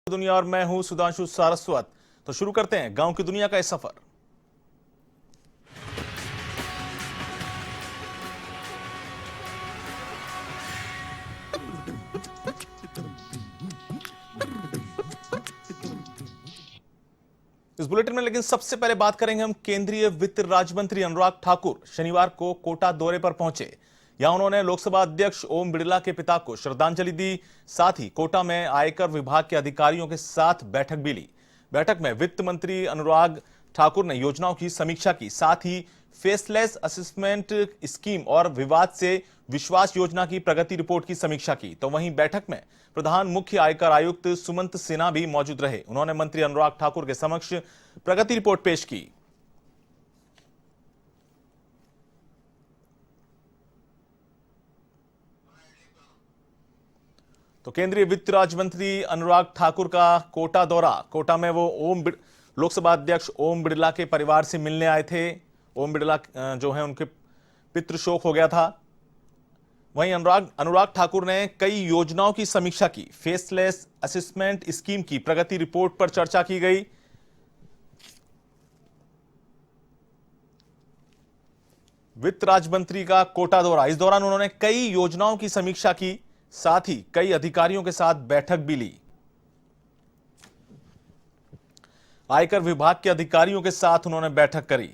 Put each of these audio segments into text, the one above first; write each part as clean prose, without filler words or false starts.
दुनिया और मैं हूं सुधांशु सारस्वत। तो शुरू करते हैं गांव की दुनिया का ये सफर। इस बुलेटिन में लेकिन सबसे पहले बात करेंगे हम केंद्रीय वित्त राज्य मंत्री अनुराग ठाकुर शनिवार को कोटा दौरे पर पहुंचे। यहां उन्होंने लोकसभा अध्यक्ष ओम बिड़ला के पिता को श्रद्धांजलि दी। साथ ही कोटा में आयकर विभाग के अधिकारियों के साथ बैठक भी ली। बैठक में वित्त मंत्री अनुराग ठाकुर ने योजनाओं की समीक्षा की। साथ ही फेसलेस असेसमेंट स्कीम और विवाद से विश्वास योजना की प्रगति रिपोर्ट की समीक्षा की। तो वहीं बैठक में प्रधान मुख्य आयकर आयुक्त सुमंत सिन्हा भी मौजूद रहे। उन्होंने मंत्री अनुराग ठाकुर के समक्ष प्रगति रिपोर्ट पेश की। तो केंद्रीय वित्त राज्य मंत्री अनुराग ठाकुर का कोटा दौरा। कोटा में वो लोकसभा अध्यक्ष ओम बिड़ला के परिवार से मिलने आए थे। ओम बिड़ला जो है उनके पितृ शोक हो गया था। वहीं अनुराग ठाकुर ने कई योजनाओं की समीक्षा की। फेसलेस असेसमेंट स्कीम की प्रगति रिपोर्ट पर चर्चा की गई। वित्त राज्य मंत्री का कोटा दौरा, इस दौरान उन्होंने कई योजनाओं की समीक्षा की। साथ ही कई अधिकारियों के साथ बैठक भी ली। आयकर विभाग के अधिकारियों के साथ उन्होंने बैठक करी।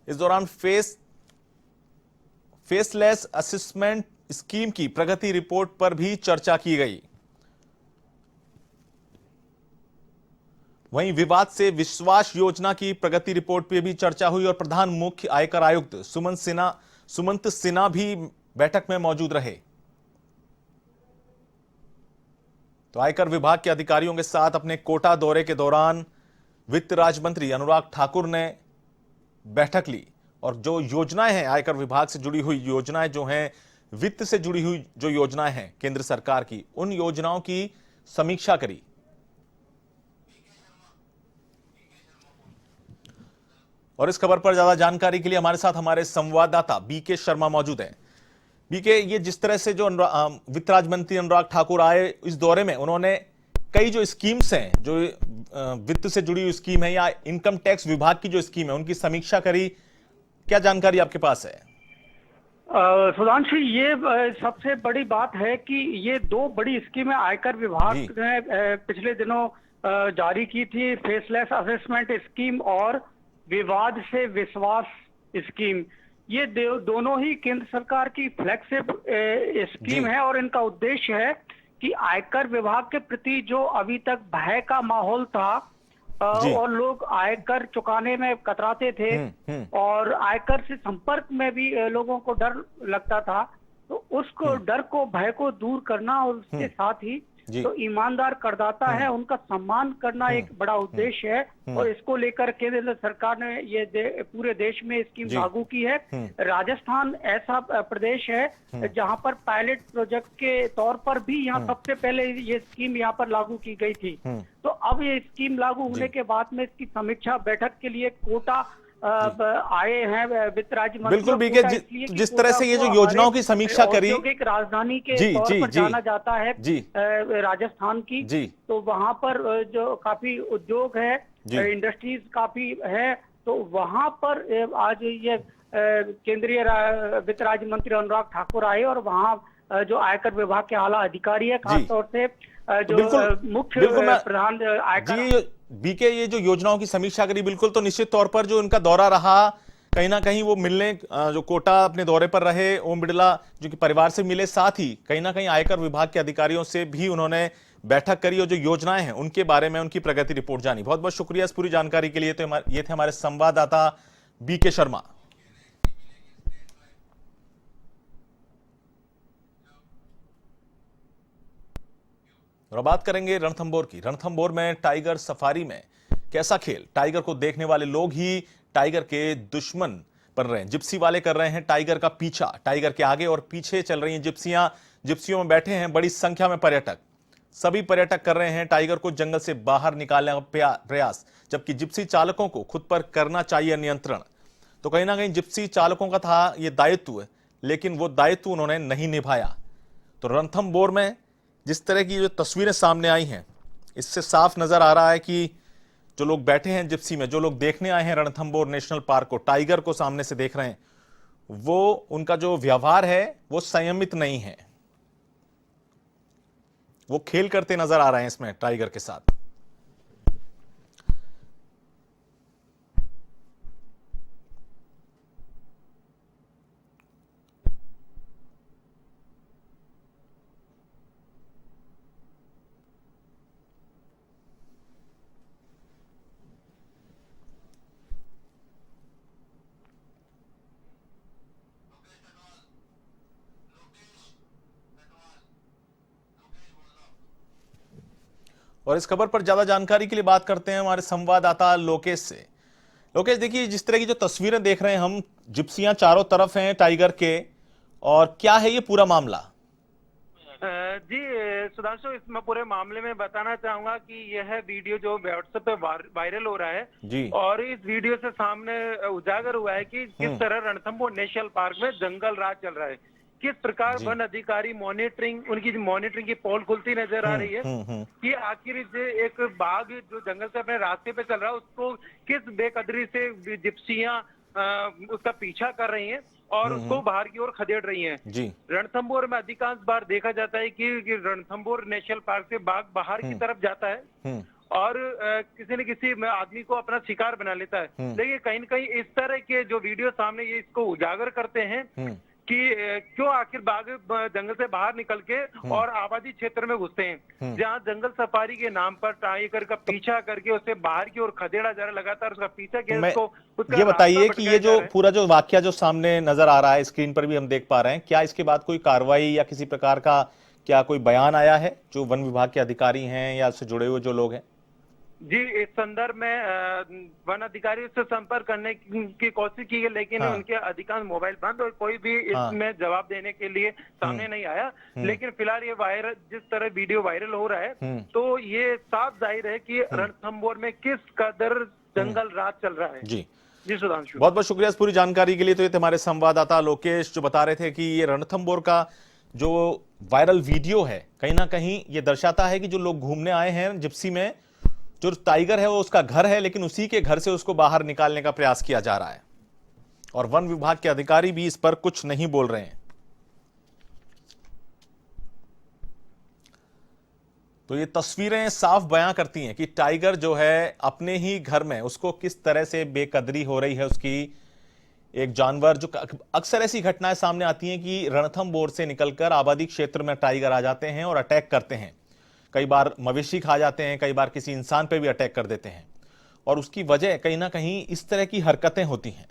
इस दौरान फेसलेस असेसमेंट स्कीम की प्रगति रिपोर्ट पर भी चर्चा की गई। वहीं विवाद से विश्वास योजना की प्रगति रिपोर्ट पर भी चर्चा हुई और प्रधान मुख्य आयकर आयुक्त सुमंत सिन्हा भी बैठक में मौजूद रहे। तो आयकर विभाग के अधिकारियों के साथ अपने कोटा दौरे के दौरान वित्त राज्य मंत्री अनुराग ठाकुर ने बैठक ली और जो योजनाएं हैं, आयकर विभाग से जुड़ी हुई योजनाएं जो हैं, वित्त से जुड़ी हुई जो योजनाएं हैं केंद्र सरकार की, उन योजनाओं की समीक्षा करी। और इस खबर पर ज्यादा जानकारी के लिए हमारे साथ हमारे संवाददाता बीके शर्मा मौजूद हैं। बीके, ये जिस तरह से जो वित्त राज्य मंत्री अनुराग ठाकुर आए इस दौरे में, उन्होंने कई जो स्कीम्स हैं, जो वित्त से जुड़ी हुई स्कीम है या इनकम टैक्स विभाग की जो स्कीम है, उनकी समीक्षा करी। क्या जानकारी आपके पास है? सुधांशु, ये सबसे बड़ी बात है कि ये दो बड़ी स्कीमें आयकर विभाग ने पिछले दिनों जारी की थी। फेसलेस असेसमेंट स्कीम और विवाद से विश्वास स्कीम। ये दोनों ही केंद्र सरकार की फ्लैगशिप स्कीम है और इनका उद्देश्य है कि आयकर विभाग के प्रति जो अभी तक भय का माहौल था और लोग आयकर चुकाने में कतराते थे और आयकर से संपर्क में भी लोगों को डर लगता था, तो उसको डर को, भय को दूर करना और उसके साथ ही तो ईमानदार करदाता है उनका सम्मान करना एक बड़ा उद्देश्य है। और इसको लेकर केंद्र सरकार ने ये पूरे देश में स्कीम लागू की है। राजस्थान ऐसा प्रदेश है जहां पर पायलट प्रोजेक्ट के तौर पर भी यहाँ सबसे पहले ये स्कीम यहाँ पर लागू की गई थी। तो अब ये स्कीम लागू होने के बाद में इसकी समीक्षा बैठक के लिए कोटा आए हैं वित्त राज्य मंत्री। बिल्कुल बीके, जिस तरह से ये जो योजनाओं की समीक्षा करी, औद्योगिक राजधानी के तौर पर जाना जाता है राजस्थान की, तो वहां पर जो काफी उद्योग है, इंडस्ट्रीज काफी है, तो वहां पर आज ये केंद्रीय वित्त राज्य मंत्री अनुराग ठाकुर आए और वहां जो आयकर विभाग के आला अधिकारी है, खासतौर से जो मुख्य प्रधान आयकर बीके, ये जो योजनाओं की समीक्षा करी, बिल्कुल, तो निश्चित तौर पर जो इनका दौरा रहा, कहीं ना कहीं वो मिलने जो कोटा अपने दौरे पर रहे, ओम बिड़ला जो कि परिवार से मिले, साथ ही कहीं ना कहीं आयकर विभाग के अधिकारियों से भी उन्होंने बैठक करी और जो योजनाएं हैं उनके बारे में उनकी प्रगति रिपोर्ट जानी। बहुत बहुत शुक्रिया इस पूरी जानकारी के लिए। तो ये थे हमारे संवाददाता बीके शर्मा। और बात करेंगे रणथंभौर की। रणथंभौर में टाइगर सफारी में कैसा खेल, टाइगर को देखने वाले लोग ही टाइगर के दुश्मन बन रहे हैं। जिप्सी वाले कर रहे हैं टाइगर का पीछा। टाइगर के आगे और पीछे चल रही हैं जिप्सियां। जिप्सियों में बैठे हैं बड़ी संख्या में पर्यटक। सभी पर्यटक कर रहे हैं टाइगर को जंगल से बाहर निकालने का प्रयास, जबकि जिप्सी चालकों को खुद पर करना चाहिए नियंत्रण। तो कहीं ना कहीं जिप्सी चालकों का था ये दायित्व, लेकिन वो दायित्व उन्होंने नहीं निभाया। तो रणथंभौर में जिस तरह की जो तस्वीरें सामने आई हैं, इससे साफ नजर आ रहा है कि जो लोग बैठे हैं जिप्सी में, जो लोग देखने आए हैं रणथंभौर नेशनल पार्क को, टाइगर को सामने से देख रहे हैं, वो उनका जो व्यवहार है वो संयमित नहीं है। वो खेल करते नजर आ रहे हैं इसमें टाइगर के साथ। और इस खबर पर ज्यादा जानकारी के लिए बात करते हैं हमारे संवाददाता लोकेश से। लोकेश, देखिए जिस तरह की जो तस्वीरें देख रहे हैं हम, जिप्सियां चारों तरफ हैं टाइगर के, और क्या है ये पूरा मामला? जी सुधांशु, इस मैं पूरे मामले में बताना चाहूंगा कि यह वीडियो जो व्हाट्सएप पे वायरल हो रहा है जी। और इस वीडियो से सामने उजागर हुआ है कि किस तरह रणथंभौर नेशनल पार्क में जंगल राज चल रहा है, किस प्रकार वन अधिकारी मॉनिटरिंग, उनकी मॉनिटरिंग की पोल खुलती नजर आ रही है कि आखिर एक बाघ जो जंगल से अपने रास्ते पे चल रहा है उसको किस बेकदरी से जिप्सियां उसका पीछा कर रही हैं और उसको बाहर की ओर खदेड़ रही हैं। जी। रणथंभौर में अधिकांश बार देखा जाता है कि रणथंभौर नेशनल पार्क से बाघ बाहर की तरफ जाता है और किसी न किसी आदमी को अपना शिकार बना लेता है। लेकिन कहीं न कहीं इस तरह के जो वीडियो सामने ये इसको उजागर करते हैं कि क्यों आखिर बाघ जंगल से बाहर निकल के और आबादी क्षेत्र में घुसते हैं, जहां जंगल सफारी के नाम पर टाइगर का पीछा करके उसे बाहर की ओर खदेड़ा जा रहा है, लगातार उसका पीछा किया। ये बताइए कि ये जो पूरा जो वाकया जो सामने नजर आ रहा है, स्क्रीन पर भी हम देख पा रहे हैं, क्या इसके बाद कोई कार्रवाई या किसी प्रकार का क्या कोई बयान आया है जो वन विभाग के अधिकारी हैं या उससे जुड़े हुए जो लोग हैं? जी, इस संदर्भ में वन अधिकारी से संपर्क करने की कोशिश की है, लेकिन उनके अधिकांश मोबाइल बंद और कोई भी इसमें जवाब देने के लिए सामने नहीं आया। लेकिन फिलहाल ये वायरल, जिस तरह वीडियो वायरल हो रहा है, तो ये साफ जाहिर है कि रणथंभौर में किस कदर जंगल राज चल रहा है। जी जी सुधांशु, बहुत बहुत शुक्रिया इस पूरी जानकारी के लिए। तो ये थे हमारे संवाददाता लोकेश जो बता रहे थे कि ये रणथंभौर का जो वायरल वीडियो है, कहीं ना कहीं ये दर्शाता है कि जो लोग घूमने आए हैं जिप्सी में, जो टाइगर है वो उसका घर है, लेकिन उसी के घर से उसको बाहर निकालने का प्रयास किया जा रहा है और वन विभाग के अधिकारी भी इस पर कुछ नहीं बोल रहे हैं। तो ये तस्वीरें साफ बयां करती हैं कि टाइगर जो है अपने ही घर में, उसको किस तरह से बेकदरी हो रही है उसकी। एक जानवर जो, अक्सर ऐसी घटनाएं सामने आती हैं कि रणथंभौर से निकलकर आबादी क्षेत्र में टाइगर आ जाते हैं और अटैक करते हैं। कई बार मवेशी खा जाते हैं, कई बार किसी इंसान पे भी अटैक कर देते हैं और उसकी वजह कहीं ना कहीं इस तरह की हरकतें होती हैं।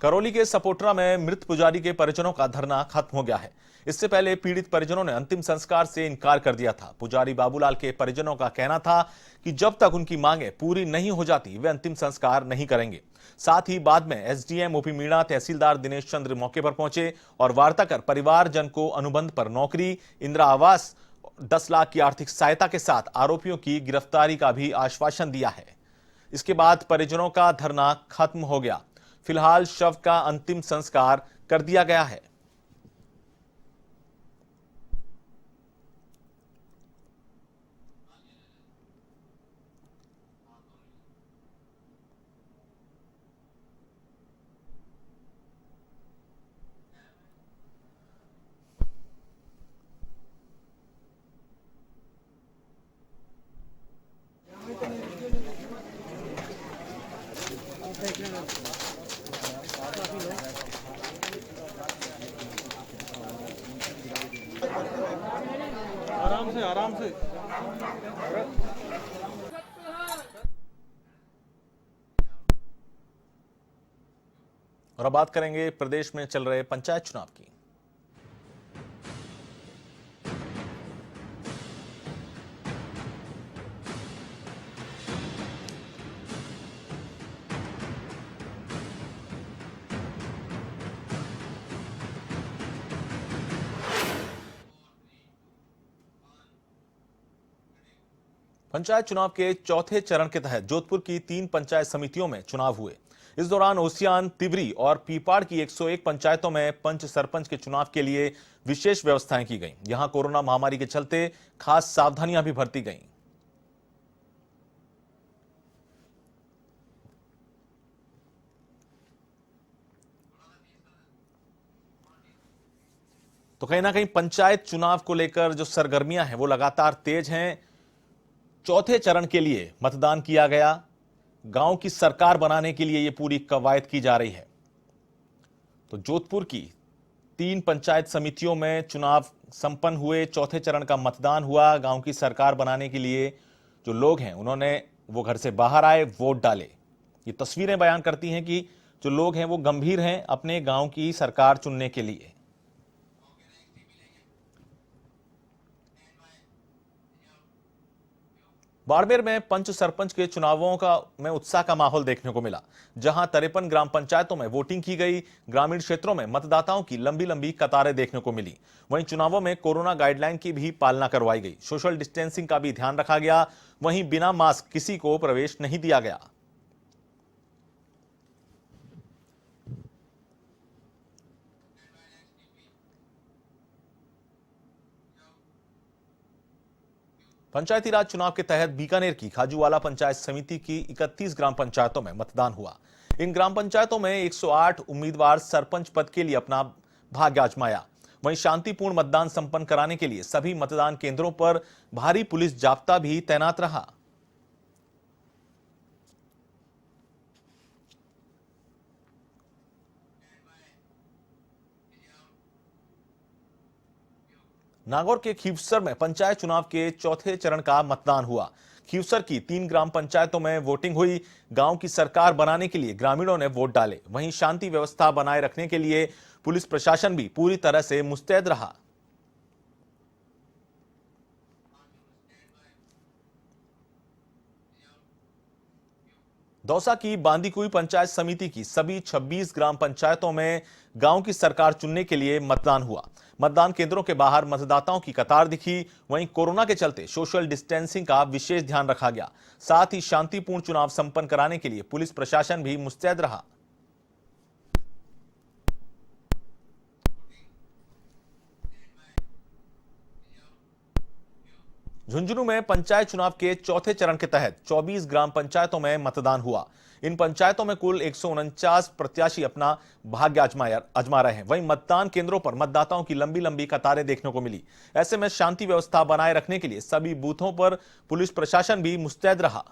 करौली के सपोटरा में मृत पुजारी के परिजनों का धरना खत्म हो गया है। इससे पहले पीड़ित परिजनों ने अंतिम संस्कार से इनकार कर दिया था। पुजारी बाबूलाल के परिजनों का कहना था कि जब तक उनकी मांगें पूरी नहीं हो जाती वे अंतिम संस्कार नहीं करेंगे। साथ ही बाद में एसडीएम ओपी मीणा, तहसीलदार दिनेश चंद्र मौके पर पहुंचे और वार्ता कर परिवारजन को अनुबंध पर नौकरी, इंदिरा आवास, 10 लाख की आर्थिक सहायता के साथ आरोपियों की गिरफ्तारी का भी आश्वासन दिया है। इसके बाद परिजनों का धरना खत्म हो गया। फिलहाल शव का अंतिम संस्कार कर दिया गया है। आराम से। और अब बात करेंगे प्रदेश में चल रहे पंचायत चुनाव की। पंचायत चुनाव के चौथे चरण के तहत जोधपुर की 3 पंचायत समितियों में चुनाव हुए। इस दौरान ओसियान, तिवरी और पीपाड़ की 101 पंचायतों में पंच सरपंच के चुनाव के लिए विशेष व्यवस्थाएं की गईं। यहां कोरोना महामारी के चलते खास सावधानियां भी बरती गईं। तो कहीं ना कहीं पंचायत चुनाव को लेकर जो सरगर्मियां हैं वो लगातार तेज हैं। चौथे चरण के लिए मतदान किया गया। गांव की सरकार बनाने के लिए ये पूरी कवायद की जा रही है। तो जोधपुर की 3 पंचायत समितियों में चुनाव संपन्न हुए। चौथे चरण का मतदान हुआ। गांव की सरकार बनाने के लिए जो लोग हैं उन्होंने वो घर से बाहर आए, वोट डाले। ये तस्वीरें बयान करती हैं कि जो लोग हैं वो गंभीर हैं अपने गांव की सरकार चुनने के लिए। बाड़मेर में पंच सरपंच के चुनावों में उत्साह का माहौल देखने को मिला, जहां 53 ग्राम पंचायतों में वोटिंग की गई। ग्रामीण क्षेत्रों में मतदाताओं की लंबी लंबी कतारें देखने को मिली। वहीं चुनावों में कोरोना गाइडलाइन की भी पालना करवाई गई। सोशल डिस्टेंसिंग का भी ध्यान रखा गया। वहीं बिना मास्क किसी को प्रवेश नहीं दिया गया। पंचायती राज चुनाव के तहत बीकानेर की खाजूवाला पंचायत समिति की 31 ग्राम पंचायतों में मतदान हुआ। इन ग्राम पंचायतों में 108 उम्मीदवार सरपंच पद के लिए अपना भाग्य आजमाया। वहीं शांतिपूर्ण मतदान संपन्न कराने के लिए सभी मतदान केंद्रों पर भारी पुलिस जाब्ता भी तैनात रहा। नागौर के खीवसर में पंचायत चुनाव के चौथे चरण का मतदान हुआ। खीवसर की 3 ग्राम पंचायतों में वोटिंग हुई। गांव की सरकार बनाने के लिए ग्रामीणों ने वोट डाले। वहीं शांति व्यवस्था बनाए रखने के लिए पुलिस प्रशासन भी पूरी तरह से मुस्तैद रहा। दौसा की बांदीकुई पंचायत समिति की सभी 26 ग्राम पंचायतों में गांव की सरकार चुनने के लिए मतदान हुआ। मतदान केंद्रों के बाहर मतदाताओं की कतार दिखी। वहीं कोरोना के चलते सोशल डिस्टेंसिंग का विशेष ध्यान रखा गया। साथ ही शांतिपूर्ण चुनाव संपन्न कराने के लिए पुलिस प्रशासन भी मुस्तैद रहा। झुंझुनू में पंचायत चुनाव के चौथे चरण के तहत 24 ग्राम पंचायतों में मतदान हुआ। इन पंचायतों में कुल 149 प्रत्याशी अपना भाग्य आजमा रहे हैं। वहीं मतदान केंद्रों पर मतदाताओं की लंबी लंबी कतारें देखने को मिली। ऐसे में शांति व्यवस्था बनाए रखने के लिए सभी बूथों पर पुलिस प्रशासन भी मुस्तैद रहा।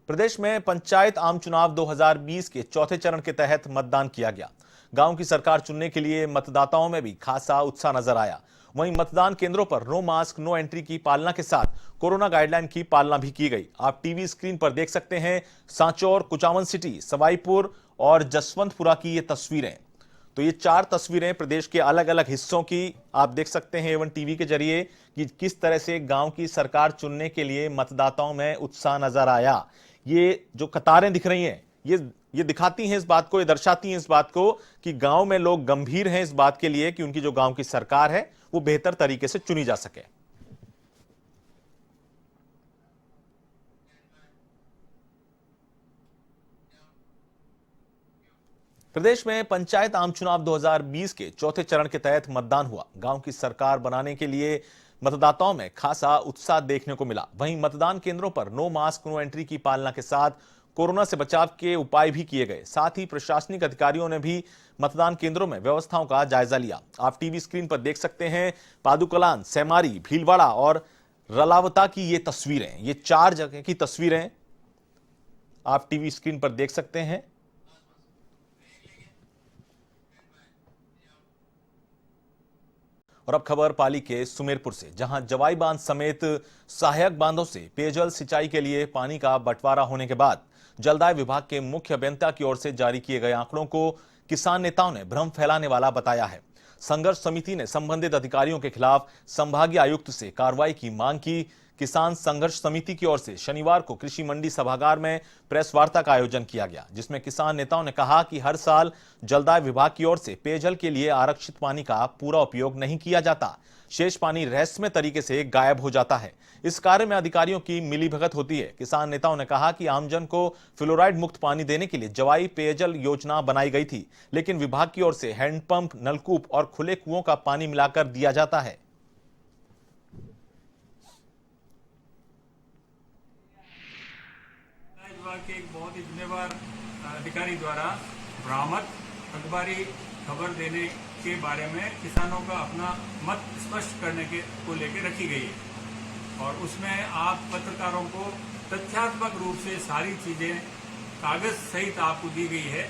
प्रदेश में पंचायत आम चुनाव 2020 के चौथे चरण के तहत मतदान किया गया। गांव की सरकार चुनने के लिए मतदाताओं में भी खासा उत्साह नजर आया। वहीं मतदान केंद्रों पर नो मास्क नो एंट्री की पालना के साथ कोरोना गाइडलाइन की पालना भी की गई। आप टीवी स्क्रीन पर देख सकते हैं सांचौर, कुचामन सिटी, सवाईपुर और जसवंतपुरा की ये तस्वीरें। तो ये 4 तस्वीरें प्रदेश के अलग अलग हिस्सों की आप देख सकते हैं एवन टीवी के जरिए कि किस तरह से गांव की सरकार चुनने के लिए मतदाताओं में उत्साह नजर आया। ये जो कतारें दिख रही हैं ये दिखाती हैं इस बात को, ये दर्शाती हैं इस बात को कि गांव में लोग गंभीर हैं इस बात के लिए कि उनकी जो गांव की सरकार है वो बेहतर तरीके से चुनी जा सके। प्रदेश में पंचायत आम चुनाव 2020 के चौथे चरण के तहत मतदान हुआ। गांव की सरकार बनाने के लिए मतदाताओं में खासा उत्साह देखने को मिला। वहीं मतदान केंद्रों पर नो मास्क नो एंट्री की पालना के साथ कोरोना से बचाव के उपाय भी किए गए। साथ ही प्रशासनिक अधिकारियों ने भी मतदान केंद्रों में व्यवस्थाओं का जायजा लिया। आप टीवी स्क्रीन पर देख सकते हैं पादुकलान, सेमारी, भीलवाड़ा और रलावता की ये तस्वीरें। ये 4 जगह की तस्वीरें आप टीवी स्क्रीन पर देख सकते हैं। और अब खबर पाली के सुमेरपुर से, जहां जवाई बांध समेत सहायक बांधों से पेयजल सिंचाई के लिए पानी का बंटवारा होने के बाद जलदाय विभाग के मुख्य अभियंता की ओर से जारी किए गए आंकड़ों को किसान नेताओं ने भ्रम फैलाने वाला बताया है। संघर्ष समिति ने संबंधित अधिकारियों के खिलाफ संभागीय आयुक्त से कार्रवाई की मांग की। किसान संघर्ष समिति की ओर से शनिवार को कृषि मंडी सभागार में प्रेस वार्ता का आयोजन किया गया, जिसमें किसान नेताओं ने कहा कि हर साल जलदाय विभाग की ओर से पेयजल के लिए आरक्षित पानी का पूरा उपयोग नहीं किया जाता। शेष पानी रहस्यमय तरीके से गायब हो जाता है। इस कार्य में अधिकारियों की मिलीभगत होती है। किसान नेताओं ने कहा कि आमजन को फ्लोराइड मुक्त पानी देने के लिए जवाई पेयजल योजना बनाई गई थी, लेकिन विभाग की ओर से हैंडपंप, नलकूप और खुले कुओं का पानी मिलाकर दिया जाता है। विभाग के एक बहुत ही जिम्मेवार अधिकारी द्वारा भ्रामक अखबारी खबर देने के बारे में किसानों का अपना मत स्पष्ट करने को लेकर रखी गई है, और उसमें आप पत्रकारों को तथ्यात्मक रूप से सारी चीजें कागज सहित आपको दी गई है,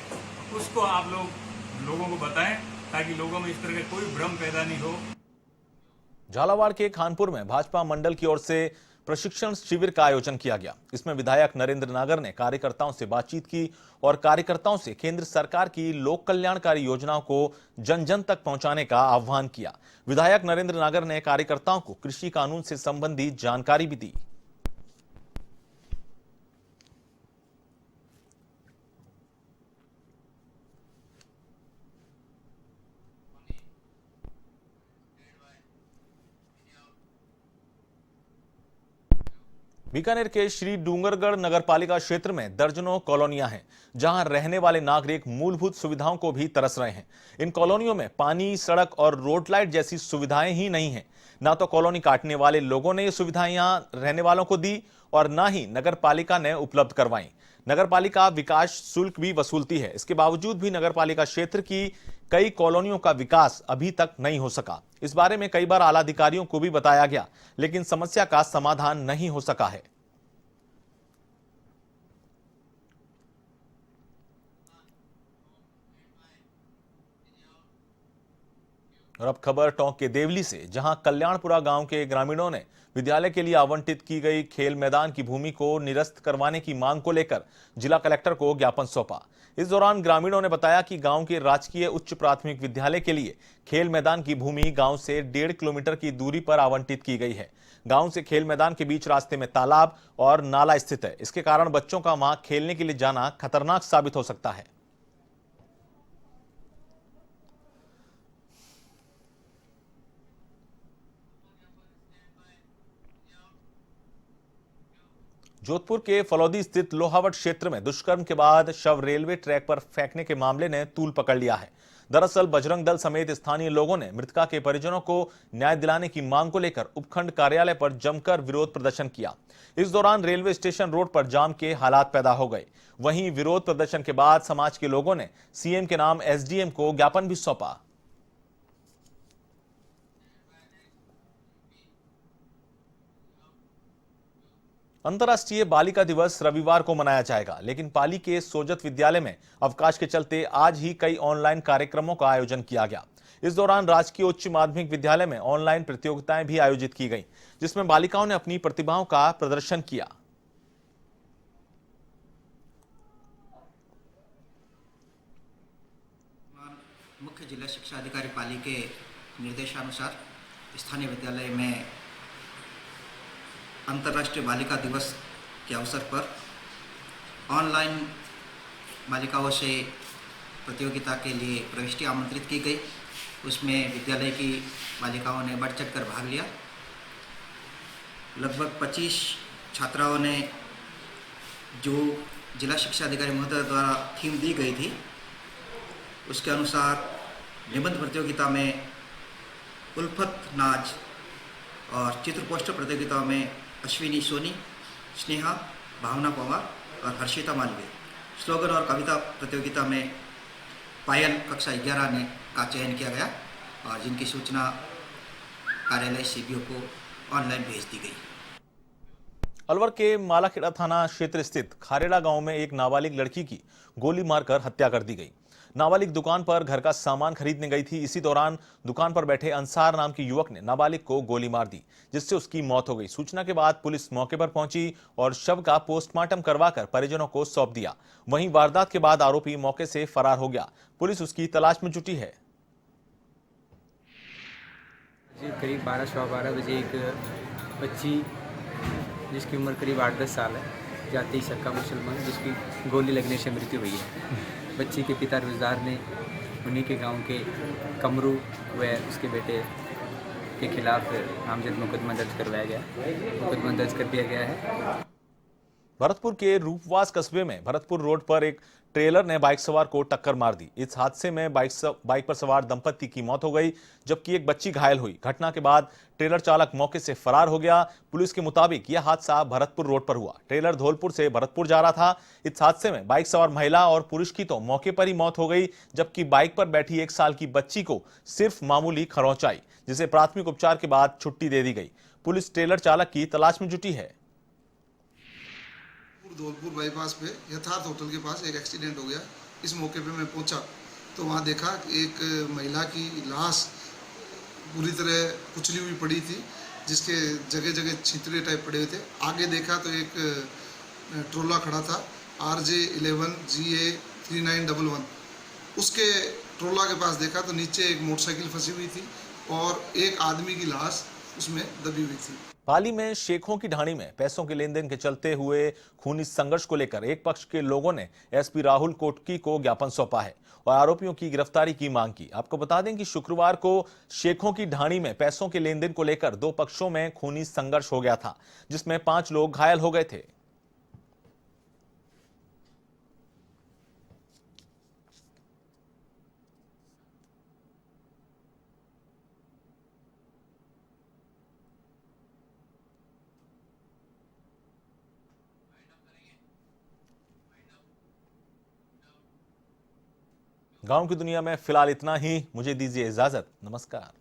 उसको आप लोगों को बताएं ताकि लोगों में इस तरह का कोई भ्रम पैदा नहीं हो। झालावाड़ के खानपुर में भाजपा मंडल की ओर से प्रशिक्षण शिविर का आयोजन किया गया। इसमें विधायक नरेंद्र नागर ने कार्यकर्ताओं से बातचीत की और कार्यकर्ताओं से केंद्र सरकार की लोक कल्याणकारी योजनाओं को जन जन तक पहुंचाने का आह्वान किया। विधायक नरेंद्र नागर ने कार्यकर्ताओं को कृषि कानून से संबंधित जानकारी भी दी। बीकानेर के श्री डूंगरगढ़ नगरपालिका क्षेत्र में दर्जनों कॉलोनियां हैं, जहां रहने वाले नागरिक मूलभूत सुविधाओं को भी तरस रहे हैं। इन कॉलोनियों में पानी, सड़क और रोड लाइट जैसी सुविधाएं ही नहीं हैं। ना तो कॉलोनी काटने वाले लोगों ने ये सुविधाएं यहां रहने वालों को दी और ना ही नगरपालिका ने उपलब्ध करवाई। नगरपालिका विकास शुल्क भी वसूलती है। इसके बावजूद भी नगरपालिका क्षेत्र की कई कॉलोनियों का विकास अभी तक नहीं हो सका। इस बारे में कई बार आला अधिकारियों को भी बताया गया, लेकिन समस्या का समाधान नहीं हो सका है। और अब खबर टोंक के देवली से, जहां कल्याणपुरा गांव के ग्रामीणों ने विद्यालय के लिए आवंटित की गई खेल मैदान की भूमि को निरस्त करवाने की मांग को लेकर जिला कलेक्टर को ज्ञापन सौंपा। इस दौरान ग्रामीणों ने बताया कि गांव के राजकीय उच्च प्राथमिक विद्यालय के लिए खेल मैदान की भूमि गांव से 1.5 किलोमीटर की दूरी पर आवंटित की गई है। गांव से खेल मैदान के बीच रास्ते में तालाब और नाला स्थित है। इसके कारण बच्चों का वहां खेलने के लिए जाना खतरनाक साबित हो सकता है। जोधपुर के फलौदी स्थित लोहावट क्षेत्र में दुष्कर्म के बाद शव रेलवे ट्रैक पर फेंकने के मामले ने तूल पकड़ लिया है। दरअसल बजरंग दल समेत स्थानीय लोगों ने मृतका के परिजनों को न्याय दिलाने की मांग को लेकर उपखंड कार्यालय पर जमकर विरोध प्रदर्शन किया। इस दौरान रेलवे स्टेशन रोड पर जाम के हालात पैदा हो गए। वहीं विरोध प्रदर्शन के बाद समाज के लोगों ने सीएम के नाम एसडीएम को ज्ञापन भी सौंपा। अंतर्राष्ट्रीय बालिका दिवस रविवार को मनाया जाएगा, लेकिन पाली के सोजत विद्यालय में अवकाश के चलते आज ही कई ऑनलाइन कार्यक्रमों का आयोजन किया गया। इस दौरान राजकीय उच्च माध्यमिक विद्यालय में ऑनलाइन प्रतियोगिताएं भी आयोजित की गईं, जिसमें बालिकाओं ने अपनी प्रतिभाओं का प्रदर्शन किया। मुख्य जिला शिक्षा अधिकारी पाली के निर्देशानुसार स्थानीय विद्यालय में अंतर्राष्ट्रीय बालिका दिवस के अवसर पर ऑनलाइन बालिकाओं से प्रतियोगिता के लिए प्रविष्टि आमंत्रित की गई। उसमें विद्यालय की बालिकाओं ने बढ़ चढ़ कर भाग लिया। लगभग 25 छात्राओं ने जो जिला शिक्षा अधिकारी महोदय द्वारा थीम दी गई थी उसके अनुसार निबंध प्रतियोगिता में उल्फत नाच और चित्र पोस्टर प्रतियोगिता में अश्विनी सोनी, स्नेहा, भावना पवार और हर्षिता मालवीय, स्लोगन और कविता प्रतियोगिता में पायल कक्षा 11 ने का चयन किया गया और जिनकी सूचना कार्यालय सीबीओ को ऑनलाइन भेज दी गई। अलवर के मालाखेड़ा थाना क्षेत्र स्थित खारेड़ा गांव में एक नाबालिग लड़की की गोली मारकर हत्या कर दी गई। नाबालिग दुकान पर घर का सामान खरीदने गई थी। इसी दौरान दुकान पर बैठे अंसार नाम के युवक ने नाबालिग को गोली मार दी, जिससे उसकी मौत हो गई। सूचना के बाद पुलिस मौके पर पहुंची और शव का पोस्टमार्टम करवाकर परिजनों को सौंप दिया। वहीं वारदात के बाद आरोपी मौके से फरार हो गया। पुलिस उसकी तलाश में जुटी है। करीब 12 सवा 12 बजे एक बच्ची जिसकी उम्र करीब 8-10 साल है, जाति सक्का मुसलमान, जिसकी गोली लगने से मृत्यु हुई है। बच्ची के पिता रोजदार ने उन्हीं के गांव के कमरू व उसके बेटे के खिलाफ नामजद मुकदमा दर्ज करवाया गया, मुकदमा दर्ज कर दिया गया है। भरतपुर के रूपवास कस्बे में भरतपुर रोड पर एक ट्रेलर ने बाइक सवार को टक्कर मार दी। इस हादसे में बाइक पर सवार दंपति की मौत हो गई, जबकि एक बच्ची घायल हुई। घटना के बाद ट्रेलर चालक मौके से फरार हो गया। पुलिस के मुताबिक यह हादसा भरतपुर रोड पर हुआ। ट्रेलर धौलपुर से भरतपुर जा रहा था। इस हादसे में बाइक सवार महिला और पुरुष की तो मौके पर ही मौत हो गई, जबकि बाइक पर बैठी 1 साल की बच्ची को सिर्फ मामूली खरोंच आई, जिसे प्राथमिक उपचार के बाद छुट्टी दे दी गई। पुलिस ट्रेलर चालक की तलाश में जुटी है। धौलपुर बाईपास पे यथार्थ होटल के पास एक एक्सीडेंट हो गया। इस मौके पे मैं पहुंचा तो वहां देखा एक महिला की लाश पूरी तरह कुचली हुई पड़ी थी, जिसके जगह जगह छितरे टाइप पड़े हुए थे। आगे देखा तो एक ट्रोला खड़ा था RJ11 GA 3911। उसके ट्रोला के पास देखा तो नीचे एक मोटरसाइकिल फंसी हुई थी और एक आदमी की लाश उसमें दबी हुई थी। पाली में शेखों की ढाणी में पैसों के लेन देन के चलते हुए खूनी संघर्ष को लेकर एक पक्ष के लोगों ने SP राहुल कोटकी को ज्ञापन सौंपा है और आरोपियों की गिरफ्तारी की मांग की। आपको बता दें कि शुक्रवार को शेखों की ढाणी में पैसों के लेन देन को लेकर 2 पक्षों में खूनी संघर्ष हो गया था, जिसमें 5 लोग घायल हो गए थे। गांव की दुनिया में फिलहाल इतना ही। मुझे दीजिए इजाजत। नमस्कार।